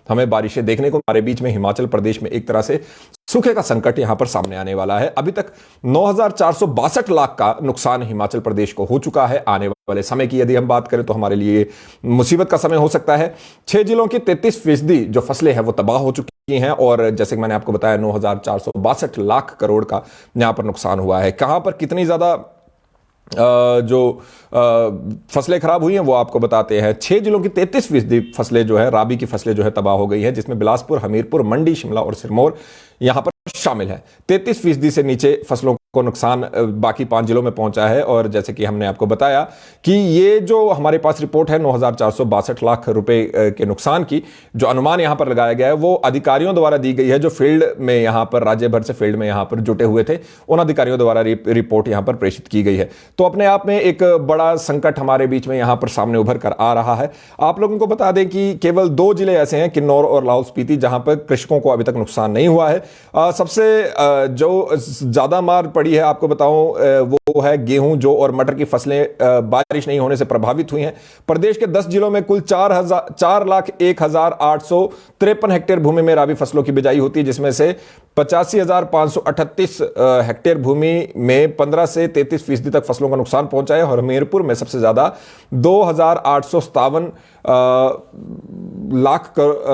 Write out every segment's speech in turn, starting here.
हमें बारिशें देखने को। हमारे बीच में हिमाचल प्रदेश में एक तरह से सूखे का संकट यहां पर सामने आने वाला है। अभी तक 9,462 लाख का नुकसान हिमाचल प्रदेश को हो चुका है। आने वाले समय की यदि हम बात करें तो हमारे लिए मुसीबत का समय हो सकता है। 6 जिलों की 33% जो फसलें हैं वो तबाह हो चुकी हैं, और जैसे कि मैंने आपको बताया 9,462 लाख करोड़ का यहां पर नुकसान हुआ है। कहां पर कितनी ज्यादा जो फसलें खराब हुई हैं वो आपको बताते हैं। 6 जिलों की 33% फसलें जो है, राबी की फसलें जो है तबाह हो गई हैं, जिसमें बिलासपुर, हमीरपुर, मंडी, शिमला और सिरमौर यहां पर शामिल है। 33% से नीचे फसलों को नुकसान बाकी 5 जिलों में पहुंचा है। और जैसे कि हमने आपको बताया कि ये जो हमारे पास रिपोर्ट है 9,462 लाख रुपए के नुकसान की, जो अनुमान यहां पर लगाया गया है वो अधिकारियों द्वारा दी गई है, जो फील्ड में यहां पर राज्य भर से फील्ड में यहां पर जुटे हुए थे, उन अधिकारियों द्वारा रिपोर्ट यहां पर प्रेषित की गई है। तो अपने आप में एक बड़ा संकट हमारे बीच में यहां पर सामने उभर कर आ रहा है। आप लोगों को बता दें कि केवल 2 जिले ऐसे हैं, किन्नौर और लाहौल स्पीति, जहां पर कृषकों को अभी तक नुकसान नहीं हुआ है। सबसे जो ज्यादा मार पड़ी है आपको बताऊं वो है गेहूं, जौ और मटर की फसलें बारिश नहीं होने से प्रभावित हुई हैं। प्रदेश के 10 जिलों में कुल 4,01,853 हेक्टेयर भूमि में राबी फसलों की बिजाई होती है, जिसमें से 85,538 हेक्टेयर भूमि में 15 से 33% तक फसलों का नुकसान पहुंचा है। और हमीरपुर में सबसे ज्यादा 2,857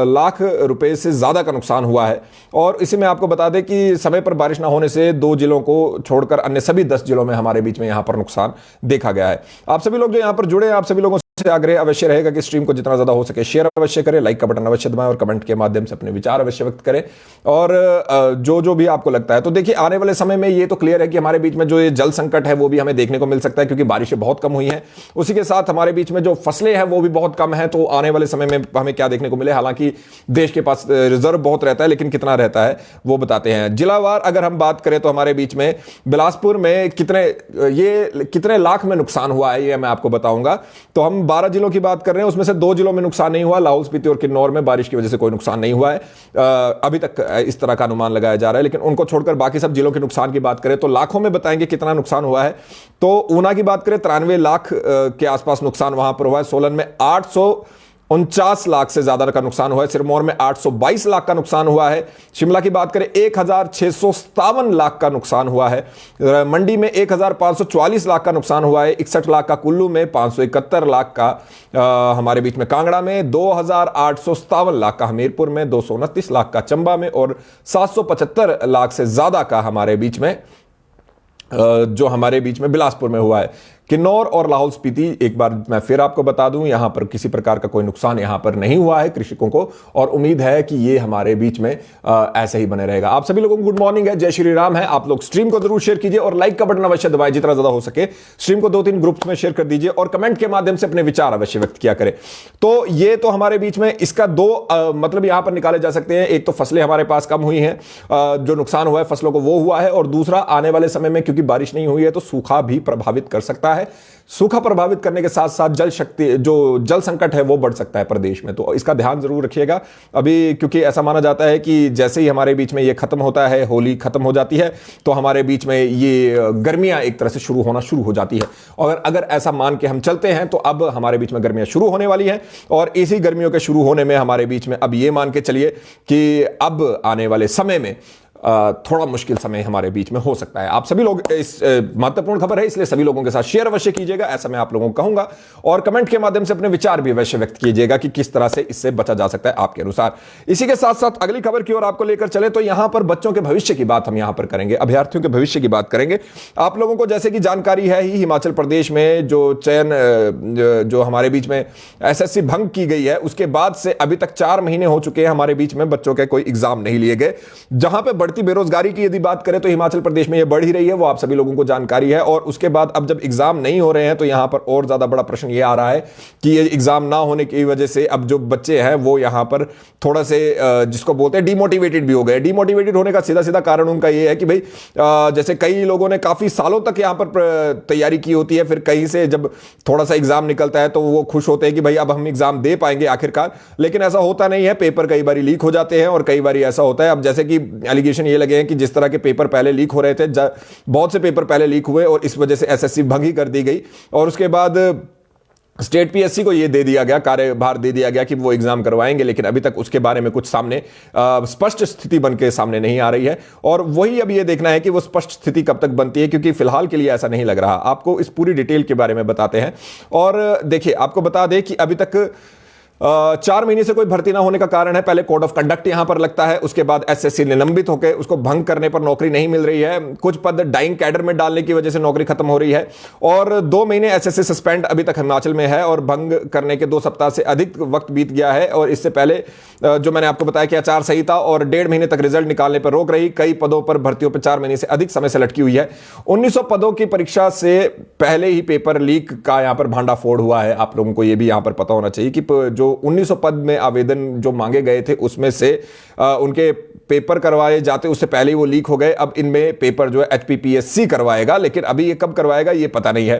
लाख रुपए से ज्यादा का नुकसान हुआ है। और इसी में आपको बता दें कि समय पर बारिश ना होने से 2 जिलों को छोड़कर अन्य सभी 10 जिलों में हमारे बीच में यहां पर नुकसान देखा गया है। आप सभी लोग जो यहां पर जुड़े हैं, आप सभी लोगों से आग्रह अवश्य रहेगा कि स्ट्रीम को जितना ज्यादा हो सके शेयर अवश्य करें, लाइक का बटन अवश्य दबाएं और कमेंट के माध्यम से अपने विचार अवश्य व्यक्त करें। और जो भी आपको लगता है, तो देखिए आने वाले समय में ये तो क्लियर है कि हमारे बीच में जो ये जल संकट है वो भी हमें देखने को मिल सकता है, क्योंकि बारिशें बहुत कम हुई हैं। उसी के साथ हमारे बीच में जो फसलें हैं वो भी बहुत कम है। तो आने वाले समय में हमें क्या देखने को मिले, हालांकि देश के पास रिजर्व बहुत रहता है, लेकिन कितना रहता है वो बताते हैं। जिलावार अगर हम बात करें तो हमारे बीच में बिलासपुर में कितने लाख में नुकसान हुआ है ये मैं आपको बताऊंगा। तो हम 12 जिलों की बात कर रहे हैं, उसमें से 2 जिलों में नुकसान नहीं हुआ। लाहौल स्पीति और किन्नौर में बारिश की वजह से कोई नुकसान नहीं हुआ है अभी तक, इस तरह का अनुमान लगाया जा रहा है। लेकिन उनको छोड़कर बाकी सब जिलों के नुकसान की बात करें तो लाखों में बताएंगे कितना नुकसान हुआ है। तो ऊना की बात करें 93 लाख के आसपास नुकसान वहां पर हुआ है। सोलन में 849 लाख से ज्यादा का नुकसान हुआ है। सिरमौर में 822 लाख का नुकसान हुआ है। शिमला की बात करें 1,657 लाख का नुकसान हुआ है। मंडी में 1,544 लाख का नुकसान हुआ है। 61 लाख का कुल्लू में, 571 लाख का हमारे बीच में कांगड़ा में, 2,857 लाख का हमीरपुर में, 229 लाख का चंबा में और 775 लाख से ज्यादा का हमारे बीच में जो हमारे बीच में बिलासपुर में हुआ है। किन्नौर और लाहौल स्पीति, एक बार मैं फिर आपको बता दूं, यहां पर किसी प्रकार का कोई नुकसान यहां पर नहीं हुआ है कृषकों को, और उम्मीद है कि ये हमारे बीच में ऐसे ही बने रहेगा। आप सभी लोगों को गुड मॉर्निंग है, जय श्री राम है। आप लोग स्ट्रीम को जरूर शेयर कीजिए और लाइक का बटन अवश्य दबाएं जितना ज्यादा हो सके। स्ट्रीम को 2-3 ग्रुप्स में शेयर कर दीजिए और कमेंट के माध्यम से अपने विचार अवश्य व्यक्त किया करें। तो ये तो हमारे बीच में इसका 2 मतलब यहां पर निकाले जा सकते हैं। एक तो फसलें हमारे पास कम हुई हैं, जो नुकसान हुआ है फसलों को वो हुआ है, और दूसरा आने वाले समय में क्योंकि बारिश नहीं हुई है तो सूखा भी प्रभावित कर सकता है। सूखा प्रभावित करने के साथ साथ जल संकट है वो बढ़ सकता है प्रदेश में, तो इसका ध्यान जरूर रखिएगा। अभी क्योंकि ऐसा माना जाता है कि जैसे ही हमारे बीच में ये खत्म होता है, होली खत्म हो जाती है, तो हमारे बीच में ये गर्मियां एक तरह से शुरू हो जाती है। और अगर ऐसा मान के हम चलते हैं तो अब हमारे बीच में गर्मियां शुरू होने वाली हैं, और इसी गर्मियों के शुरू होने में हमारे बीच में अब ये मान के चलिए कि अब आने वाले समय में थोड़ा मुश्किल समय हमारे बीच में हो सकता है। आप सभी लोग, इस महत्वपूर्ण खबर है इसलिए सभी लोगों के साथ शेयर अवश्य कीजिएगा, ऐसा मैं आप लोगों को कहूंगा, और कमेंट के माध्यम से अपने विचार भी अवश्य व्यक्त कीजिएगा कि किस तरह से इससे बचा जा सकता है आपके अनुसार। इसी के साथ साथ अगली खबर की ओर आपको लेकर चले तो यहां पर बच्चों के भविष्य की बात हम यहां पर करेंगे, अभ्यर्थियों के भविष्य की बात करेंगे। आप लोगों को जैसे कि जानकारी है ही, हिमाचल प्रदेश में जो चयन जो हमारे बीच में SSC भंग की गई है, उसके बाद से अभी तक 4 महीने हो चुके हैं, हमारे बीच में बच्चों के कोई एग्जाम नहीं लिए गए। जहां पर बेरोजगारी की यदि बात करें तो हिमाचल प्रदेश में यह बढ़ ही रही है, वो आप सभी लोगों को जानकारी है। और उसके बाद अब जब एग्जाम नहीं हो रहे हैं तो यहां पर और ज्यादा बड़ा प्रश्न यह आ रहा है कि ये एग्जाम ना होने की वजह से अब जो बच्चे हैं वो यहां पर थोड़ा से जिसको बोलते हैं डिमोटिवेटेड भी हो गए। डिमोटिवेटेड होने का सीधा सीधा कारण उनका यह है कि भाई जैसे कई लोगों ने काफी सालों तक यहां पर तैयारी की होती है, फिर कहीं से जब थोड़ा सा एग्जाम निकलता है तो वो खुश होते हैं कि भाई अब हम एग्जाम दे पाएंगे आखिरकार, लेकिन ऐसा होता नहीं है। पेपर कई बार लीक हो जाते हैं और कई बार ऐसा होता है, अब जैसे कि एलिगेशन ये लगे हैं कि जिस तरह के पेपर पहले लीक हो रहे थे, बहुत से पेपर पहले लीक हुए और इस वजह से SSC भंग ही कर दी गई। और उसके बाद स्टेट पीएससी को ये दे दिया गया, कार्यभार दे दिया गया कि वो एग्जाम करवाएंगे, लेकिन अभी तक उसके बारे में कुछ सामने स्पष्ट स्थिति बन के सामने नहीं आ रही है। और वही अब ये देखना है कि वो स्पष्ट स्थिति कब तक बनती है, क्योंकि फिलहाल के लिए ऐसा नहीं लग रहा। आपको इस पूरी डिटेल के बारे में बताते हैं। और देखिए, आपको बता दें कि अभी तक 4 महीने से कोई भर्ती ना होने का कारण है, पहले कोड ऑफ कंडक्ट यहां पर लगता है, उसके बाद एसएससी निलंबित होकर उसको भंग करने पर नौकरी नहीं मिल रही है, कुछ पद डाइंग कैडर में डालने की वजह से नौकरी खत्म हो रही है, और 2 महीने एसएससी सस्पेंड अभी तक हिमाचल में है, और भंग करने के 2 सप्ताह से अधिक वक्त बीत गया है। और इससे पहले जो मैंने आपको बताया कि आचार संहिता और 1.5 महीने तक रिजल्ट निकालने पर रोक रही, कई पदों पर भर्तियों पर 4 महीने से अधिक समय से लटकी हुई है। 1900 पदों की परीक्षा से पहले ही पेपर लीक का यहां पर भांडाफोड़ हुआ है। आप लोगों को यह भी यहां पर पता होना चाहिए कि जो 1900 पद में आवेदन जो मांगे गए थे, उसमें से उनके पेपर करवाए जाते उससे पहले ही वो लीक हो गए। अब इनमें पेपर जो है एचपीपीएससी करवाएगा, लेकिन अभी ये कब करवाएगा ये पता नहीं है।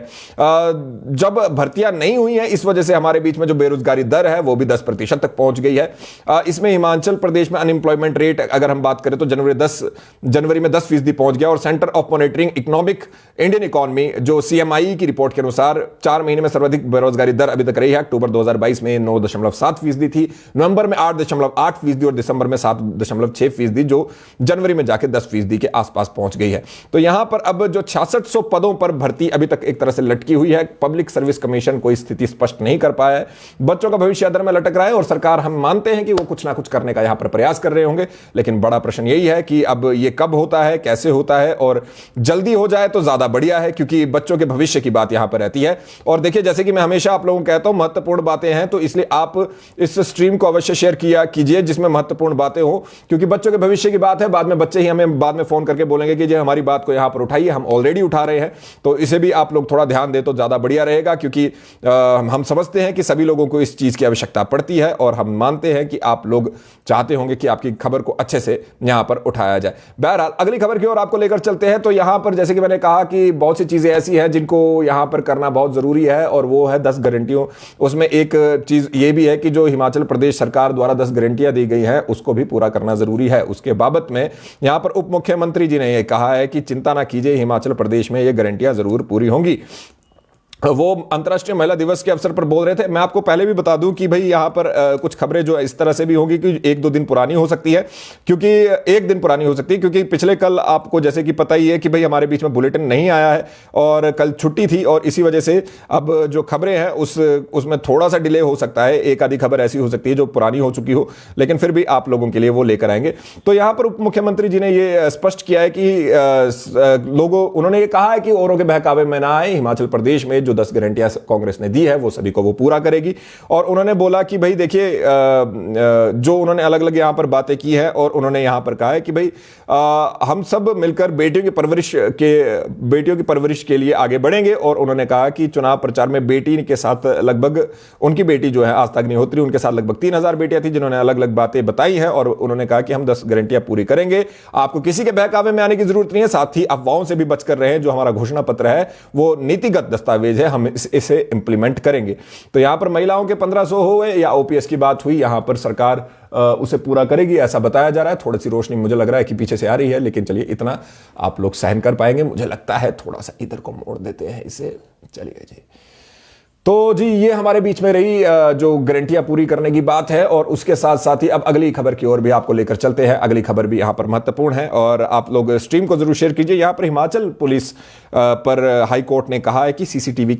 जब भर्तियां नहीं हुई हैं, इस वजह से हमारे बीच में जो बेरोजगारी दर है वो भी 10% तक पहुंच गई है। इसमें हिमाचल प्रदेश में अनएम्प्लॉयमेंट रेट अगर हम बात करें तो जनवरी में 10% पहुंच गया। और centre of monitoring economic Indian economy जो सीएमआई की रिपोर्ट के अनुसार 4 महीने में सर्वाधिक बेरोजगारी दर अभी तक रही है। अक्टूबर 2022 में 9.7% थी, नवंबर में 8.8% और दिसंबर में 7.6%, जो जनवरी में जाके 10% के आसपास पहुंच गई है। तो यहां पर अब जो 6600 पदों पर भर्ती अभी तक एक तरह से लटकी हुई है। पब्लिक सर्विस कमीशन कोई स्थिति स्पष्ट नहीं कर पाया है, बच्चों का भविष्य अधर में लटक रहा है। और सरकार, हम मानते हैं कि वो कुछ ना कुछ करने का यहां पर प्रयास कर रहे होंगे, लेकिन बड़ा प्रश्न यही है कि अब ये कब होता है, कैसे होता है, और जल्दी हो जाए तो ज्यादा बढ़िया है, क्योंकि बच्चों के भविष्य की बात यहां पर रहती है। और देखिए, जैसे कि मैं हमेशा आप लोगों को कहता हूं, महत्वपूर्ण बातें हैं, तो इसलिए आप इस स्ट्रीम को अवश्य शेयर किया कीजिए जिसमें महत्वपूर्ण बातें हो, क्योंकि बच्चों के भविष्य की बात है। बाद में बच्चे ही हमें बाद में फोन करके बोलेंगे कि जी हमारी बात को यहां पर उठाइए, हम ऑलरेडी उठा रहे हैं। तो इसे भी आप लोग थोड़ा ध्यान दे तो ज्यादा बढ़िया रहेगा, क्योंकि हम समझते हैं कि सभी लोगों को इस चीज की आवश्यकता पड़ती है, और हम मानते हैं कि आप लोग चाहते होंगे कि आपकी खबर को अच्छे से यहां पर उठाया जाए। बहरहाल, अगली खबर की ओर आपको लेकर चलते हैं। तो यहां पर जैसे कि मैंने कहा कि बहुत सी चीजें ऐसी हैं जिनको यहां पर करना बहुत जरूरी है, और वो है 10 गारंटियों। उसमें एक चीज ये भी है कि जो हिमाचल प्रदेश सरकार द्वारा 10 गारंटियां दी गई हैं, उसको भी पूरा करना जरूरी है। उसके बाबत में यहां पर उप मुख्यमंत्री जी ने यह कहा है कि चिंता ना कीजिए, हिमाचल प्रदेश में ये गारंटियां जरूर पूरी होंगी। वो अंतर्राष्ट्रीय महिला दिवस के अवसर पर बोल रहे थे। मैं आपको पहले भी बता दूं कि भाई यहां पर कुछ खबरें जो इस तरह से भी होंगी कि 1-2 दिन पुरानी हो सकती है, क्योंकि 1 दिन पुरानी हो सकती है, क्योंकि पिछले कल आपको जैसे कि पता ही है कि भाई हमारे बीच में बुलेटिन नहीं आया है, और कल छुट्टी थी, और इसी वजह से अब जो खबरें हैं उसमें थोड़ा सा डिले हो सकता है। एक आधी खबर ऐसी हो सकती है जो पुरानी हो चुकी हो, लेकिन फिर भी आप लोगों के लिए वो लेकर आएंगे। तो यहां पर उप मुख्यमंत्री जी ने ये स्पष्ट किया है कि उन्होंने ये कहा है कि औरों के बहकावे में ना आए, हिमाचल प्रदेश में जो 10 गारंटियां कांग्रेस ने दी है वो सभी को वो पूरा करेगी। और उन्होंने बोला कि भाई देखिए, जो उन्होंने अलग अलग यहां पर बातें की है, और उन्होंने यहां पर कहा है कि भाई हम सब मिलकर बेटियों की परवरिश के लिए आगे बढ़ेंगे। और उन्होंने कहा कि चुनाव प्रचार में बेटी के साथ लगभग, उनकी बेटी जो है आस्था अग्निहोत्री, उनके साथ लगभग 3000 बेटियां थी जिन्होंने अलग अलग बातें बताई हैं, और उन्होंने कहा कि हम 10 गारंटियां पूरी करेंगे, आपको किसी के बहकावे में आने की जरूरत नहीं है। साथ ही अफवाहों से भी बचकर रहे, जो हमारा घोषणा पत्र है वो नीतिगत दस्तावेज है, हम इसे इंप्लीमेंट करेंगे। तो यहां पर महिलाओं के 1500 हो या ओपीएस की बात हुई, यहां पर सरकार उसे पूरा करेगी, ऐसा बताया जा रहा है। थोड़ी सी रोशनी मुझे लग रहा है कि पीछे से आ रही है, लेकिन चलिए इतना आप लोग सहन कर पाएंगे मुझे लगता है। थोड़ा सा इधर को मोड़ देते हैं इसे, चलिए जी। तो जी, ये हमारे बीच में रही जो गारंटियां पूरी करने की बात है। और उसके साथ साथ ही अब अगली खबर की ओर भी आपको लेकर चलते हैं। अगली खबर भी यहां पर महत्वपूर्ण है, और आप लोग स्ट्रीम को जरूर शेयर कीजिए। यहां पर हिमाचल पुलिस पर हाई कोर्ट ने कहा है कि सीसीटीवी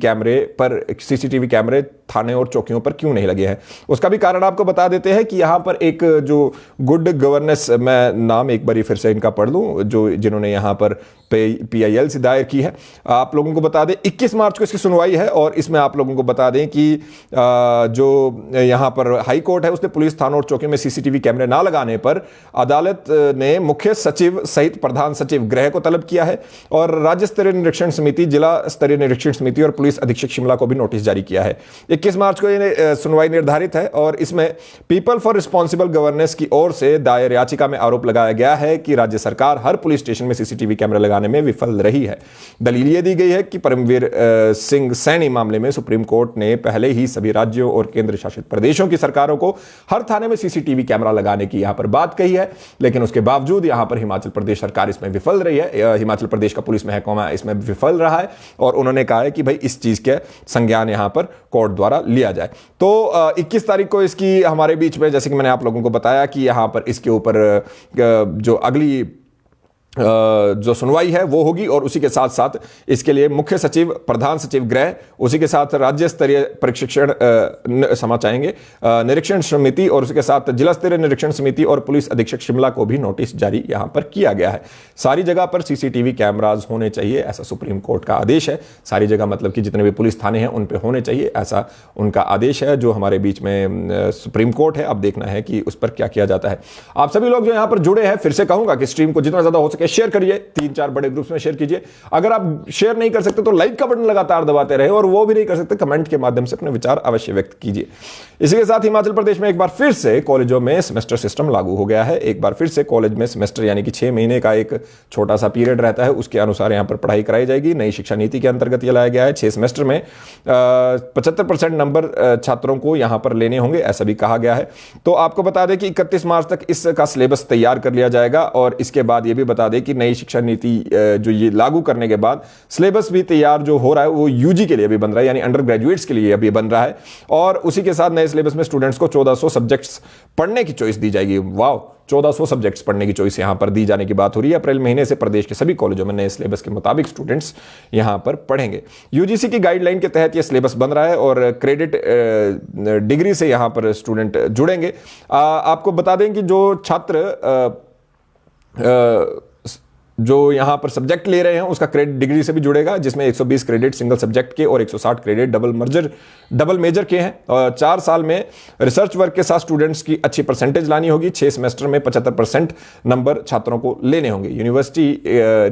कैमरे थाने और चौकियों पर क्यों नहीं लगे हैं। उसका भी कारण आपको बता देते हैं कि यहां पर एक जो गुड गवर्नेंस, मैं नाम एक बार फिर से इनका पढ़ लूं, जिन्होंने यहां पर PIL से दायर की है। आप लोगों को बता दें 21 मार्च को इसकी सुनवाई है, और इसमें आप लोगों को बता दें कि जो यहां पर हाई कोर्ट है उसने पुलिस थानों और चौकियों में सीसीटीवी कैमरे ना लगाने पर अदालत ने मुख्य सचिव सहित प्रधान सचिव गृह को तलब किया है, और राज्य स्तरीय निरीक्षण समिति, जिला स्तरीय निरीक्षण समिति और पुलिस अधीक्षक शिमला को भी नोटिस जारी किया है। 21 मार्च को यह सुनवाई निर्धारित है, और इसमें पीपल फॉर रिस्पॉन्सिबल गवर्नेंस की ओर से दायर याचिका में आरोप लगाया गया है कि राज्य सरकार हर पुलिस स्टेशन में सीसीटीवी कैमरा लगाने में विफल रही है। दलील यह दी गई है कि परमवीर सिंह सैनी मामले में सुप्रीम कोर्ट ने पहले ही सभी राज्यों और केंद्र शासित प्रदेशों की सरकारों को हर थाने में सीसीटीवी कैमरा लगाने की यहां पर बात कही है, लेकिन उसके बावजूद यहां पर हिमाचल प्रदेश सरकार इसमें विफल रही है। हिमाचल प्रदेश का पुलिस महकमा इसमें विफल रहा है, और उन्होंने कहा है कि भाई इस चीज के संज्ञान यहां पर कोर्ट द्वारा लिया जाए। तो 21 तारीख को इसकी हमारे बीच में, जैसे कि मैंने आप लोगों को बताया कि यहाँ पर इसके ऊपर जो अगली जो सुनवाई है वो होगी, और उसी के साथ साथ इसके लिए मुख्य सचिव, प्रधान सचिव गृह, उसी के साथ राज्य स्तरीय प्रशिक्षण क्षमा चाहेंगे निरीक्षण समिति, और उसके साथ जिला स्तरीय निरीक्षण समिति और पुलिस अधीक्षक शिमला को भी नोटिस जारी यहां पर किया गया है। सारी जगह पर सीसीटीवी कैमराज होने चाहिए, ऐसा सुप्रीम कोर्ट का आदेश है। सारी जगह मतलब कि जितने भी पुलिस थाने हैं उन पे होने चाहिए, ऐसा उनका आदेश है जो हमारे बीच में सुप्रीम कोर्ट है। अब देखना है कि उस पर क्या किया जाता है। आप सभी लोग जो यहां पर जुड़े हैं, फिर से कहूंगा कि स्ट्रीम को जितना ज्यादा हो सके शेयर करिए, 3-4 बड़े ग्रुप्स में शेयर कीजिए। अगर आप शेयर नहीं कर सकते तो लाइक का बटन लगातार दबाते रहे, और वो भी नहीं कर सकते कमेंट के माध्यम से अपने विचार अवश्य व्यक्त कीजिए। इसी के साथ हिमाचल प्रदेश में एक बार फिर से कॉलेजों में सेमेस्टर सिस्टम लागू हो गया है। एक बार फिर से कॉलेज में सेमेस्टर यानी कि 6 महीने का एक छोटा सा पीरियड रहता है, उसके अनुसार यहां पर पढ़ाई कराई जाएगी। नई शिक्षा नीति के अंतर्गत यह लाया गया है। 6 सेमेस्टर में 75% नंबर छात्रों को यहां पर लेने होंगे, ऐसा भी कहा गया है। तो आपको बता दें कि 31 मार्च तक इसका सिलेबस तैयार कर लिया जाएगा, और इसके बाद यह भी बता दें कि नई शिक्षा नीति जो ये लागू करने के बाद सिलेबस भी तैयार जो हो रहा है वो यूजी के लिए भी बन रहा है, यानी अंडर ग्रेजुएट्स के लिए अभी बन रहा है। और उसी के साथ नए सिलेबस में स्टूडेंट्स को 1400 सब्जेक्ट्स पढ़ने की चॉइस दी जाएगी। वाह, 1400 सब्जेक्ट्स पढ़ने की चॉइस यहां पर दी जाने की बात हो रही है। अप्रैल महीने से प्रदेश के सभी कॉलेजों में नए सिलेबस के मुताबिक स्टूडेंट्स यहां पर पढ़ेंगे। यूजीसी की गाइडलाइन के तहत यह सिलेबस बन रहा है, और क्रेडिट डिग्री से यहां पर स्टूडेंट जुड़ेंगे। आपको बता दें कि जो छात्र जो यहां पर सब्जेक्ट ले रहे हैं उसका क्रेडिट डिग्री से भी जुड़ेगा, जिसमें 120 क्रेडिट सिंगल सब्जेक्ट के और 160 क्रेडिट डबल मेजर के हैं। 4 साल में रिसर्च वर्क के साथ स्टूडेंट्स की अच्छी परसेंटेज लानी होगी। 6 सेमेस्टर में 75% नंबर छात्रों को लेने होंगे। यूनिवर्सिटी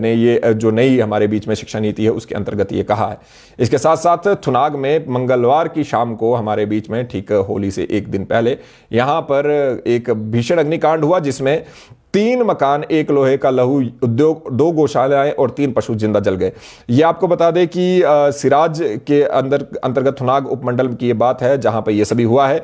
ने ये जो नई हमारे बीच में शिक्षा नीति है उसके अंतर्गत ये कहा है। इसके साथ साथ थुनाग में मंगलवार की शाम को हमारे बीच में ठीक होली से एक दिन पहले यहां पर एक भीषण अग्निकांड हुआ, जिसमें 3 मकान, 1 लोहे का लघु उद्योग, 2 गौशालाएं और 3 पशु जिंदा जल गए। ये आपको बता दें कि सिराज के अंतर्गत थुनाग उपमंडल की ये बात है जहां पर ये सभी हुआ है।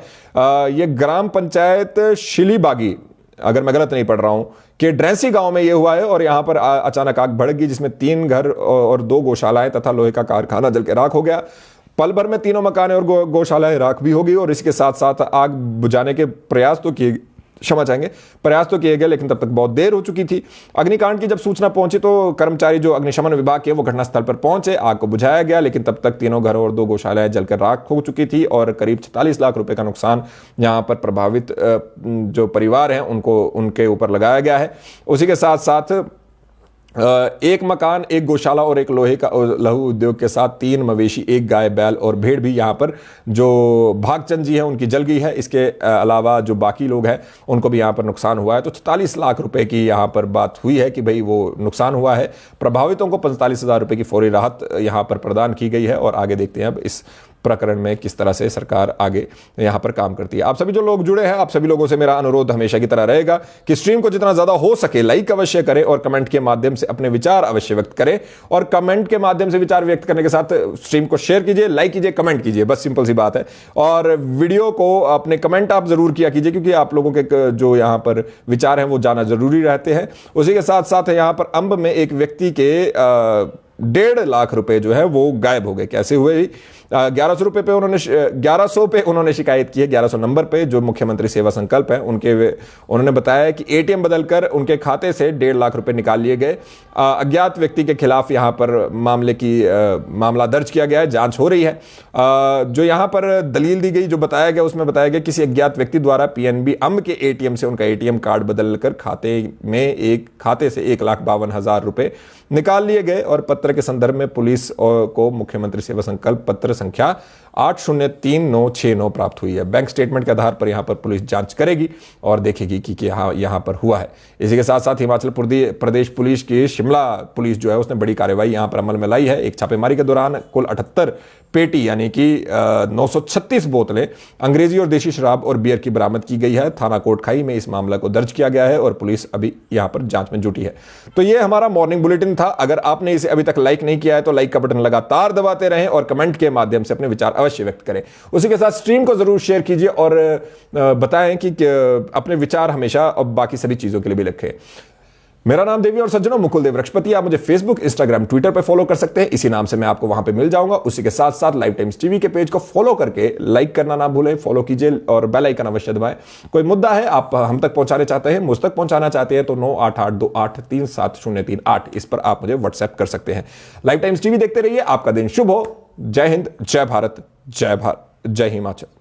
ये ग्राम पंचायत शिलीबागी, अगर मैं गलत नहीं पढ़ रहा हूं, कि ड्रेंसी गांव में ये हुआ है। और यहां पर अचानक आग भड़क गई, जिसमें 3 घर और 2 गौशालाएं तथा लोहे का कारखाना जल के राख हो गया। पल भर में तीनों मकान और गौशालाएं राख भी होगी। और इसके साथ साथ आग बुझाने के प्रयास तो किए गए, लेकिन तब तक बहुत देर हो चुकी थी। अग्निकांड की जब सूचना पहुंची तो कर्मचारी जो अग्निशमन विभाग के वो घटनास्थल पर पहुंचे, आग को बुझाया गया, लेकिन तब तक तीनों घरों और 2 गौशालाएं जलकर राख हो चुकी थी, और करीब 46 लाख रुपए का नुकसान यहां पर प्रभावित जो परिवार हैं उनके ऊपर लगाया गया है। उसी के साथ साथ 1 मकान, 1 गौशाला और 1 लोहे का लघु उद्योग के साथ 3 मवेशी, 1 गाय, बैल और भेड़ भी यहाँ पर जो भागचंद जी हैं उनकी जल गई है। इसके अलावा जो बाकी लोग हैं उनको भी यहाँ पर नुकसान हुआ है। तो 44 लाख रुपए की यहाँ पर बात हुई है कि भाई वो नुकसान हुआ है। प्रभावितों को 45,000 रुपए की फौरी राहत यहाँ पर प्रदान की गई है, और आगे देखते हैं अब इस प्रकरण में किस तरह से सरकार आगे यहां पर काम करती है। आप सभी जो लोग जुड़े हैं, आप सभी लोगों से मेरा अनुरोध हमेशा की तरह रहेगा कि स्ट्रीम को जितना ज्यादा हो सके लाइक अवश्य करें, और कमेंट के माध्यम से अपने विचार अवश्य व्यक्त करें। और कमेंट के माध्यम से विचार व्यक्त करने के साथ स्ट्रीम को शेयर कीजिए, लाइक कीजिए, कमेंट कीजिए, बस सिंपल सी बात है। और वीडियो को अपने कमेंट आप जरूर किया कीजिए, क्योंकि आप लोगों के जो यहां पर विचार हैं वो जाना जरूरी रहते हैं। उसी के साथ साथ यहां पर अंब में एक व्यक्ति के 1.5 लाख रुपए जो है वो गायब हो गए। कैसे हुए? 1100 पे उन्होंने शिकायत की है, 1100 नंबर पे जो मुख्यमंत्री सेवा संकल्प है उन्होंने बताया कि एटीएम बदलकर उनके खाते से 1.5 लाख रुपए निकाल लिए गए। अज्ञात व्यक्ति के खिलाफ यहां पर मामला दर्ज किया गया है, जांच हो रही है। जो यहां पर दलील दी गई, जो बताया गया, उसमें बताया गया किसी अज्ञात व्यक्ति द्वारा पीएनबी अंब के एटीएम से उनका एटीएम कार्ड बदलकर खाते से 1,52,000 रुपए निकाल लिए गए। और पत्र के संदर्भ में पुलिस को मुख्यमंत्री सेवा संकल्प पत्र संख्या 803969 प्राप्त हुई है। बैंक स्टेटमेंट के आधार पर यहां पर पुलिस जांच करेगी और देखेगी कि यहां पर हुआ है। इसी के साथ साथ हिमाचल प्रदेश पुलिस की शिमला पुलिस जो है उसने बड़ी कार्रवाई यहां पर अमल में लाई है। एक छापेमारी के दौरान कुल 78 पेटी यानी कि 936 बोतलें अंग्रेजी और देशी शराब और बियर की बरामद की गई है। थाना कोटखाई में इस मामला को दर्ज किया गया है और पुलिस अभी यहां पर जांच में जुटी है। तो ये हमारा मॉर्निंग बुलेटिन था। अगर आपने इसे अभी तक लाइक नहीं किया है तो लाइक का बटन लगातार दबाते रहें और कमेंट के माध्यम से अपने विचार अवश्य व्यक्त करें। उसी के साथ स्ट्रीम को जरूर शेयर कीजिए और बताएं कि अपने विचार हमेशा और बाकी सभी चीजों के लिए भी रखें। मेरा नाम देवी और सज्जनों मुकुल देव रक्षपति। आप मुझे फेसबुक, इंस्टाग्राम, ट्विटर पर फॉलो कर सकते हैं, इसी नाम से मैं आपको वहां पे मिल जाऊंगा। उसी के साथ साथ लाइव टाइम्स टीवी के पेज को फॉलो करके लाइक करना ना भूलें, फॉलो कीजिए और बेल आइकन अवश्य दबाएं। कोई मुद्दा है आप हम तक पहुंचाने चाहते हैं, मुझ तक पहुंचाना चाहते हैं तो 9882837038 इस पर आप मुझे व्हाट्सएप कर सकते हैं। लाइव टाइम्स टीवी देखते रहिए। आपका दिन शुभ हो। जय हिंद, जय भारत, जय हिमाचल।